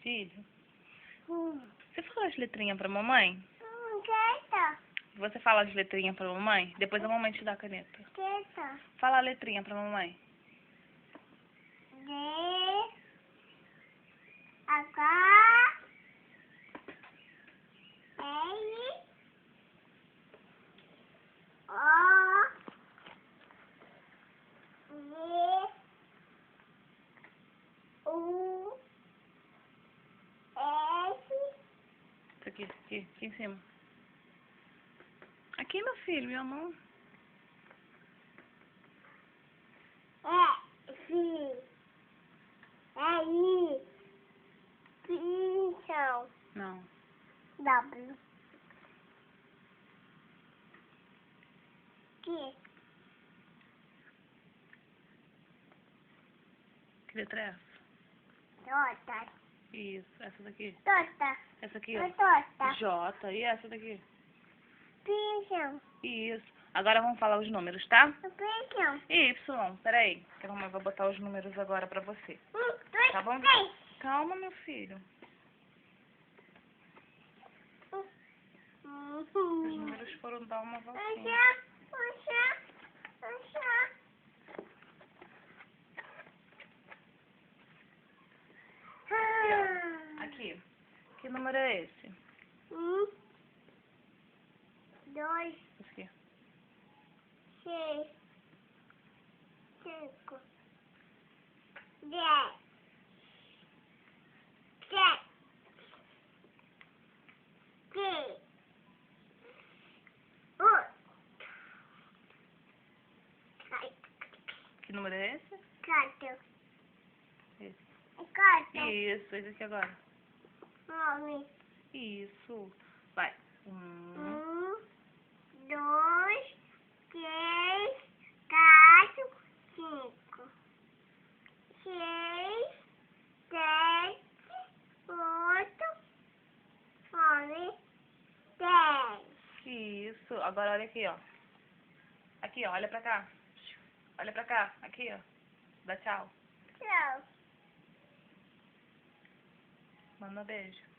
Filho, você fala as letrinhas pra mamãe? Quieta. Você fala as letrinhas pra mamãe? Depois a mamãe te dá a caneta. Quieta. Fala a letrinha pra mamãe. D. H. L. O. V. U. S. Isso aqui em cima. Aqui, meu filho, minha mão. F. I. Pinchão. Não. W. Q. Que letra é essa? Tota. Isso, essa daqui. Tota. Essa aqui, ó. Tota. J. E essa daqui? Pinchão. Isso. Agora vamos falar os números, tá? Pinchão. Y. Peraí, que a mamãe vai botar os números agora pra você. 1, 2, Tá bom? 3. Calma, meu filho. Os números foram dar uma voltinha. Aqui. Que número é esse? 1, 2, Esse aqui. 6, 5, 10, 7, 6, 8. Que número é esse? 4. Esse. 4. Isso, esse aqui agora. 9. Isso. Vai. 1, 2, 3, 4, 5, 6, 7, 8, 9, 10. Isso. Agora olha aqui, ó. Aqui, ó. Olha pra cá. Olha pra cá. Aqui, ó. Dá tchau. Tchau. Manda um beijo.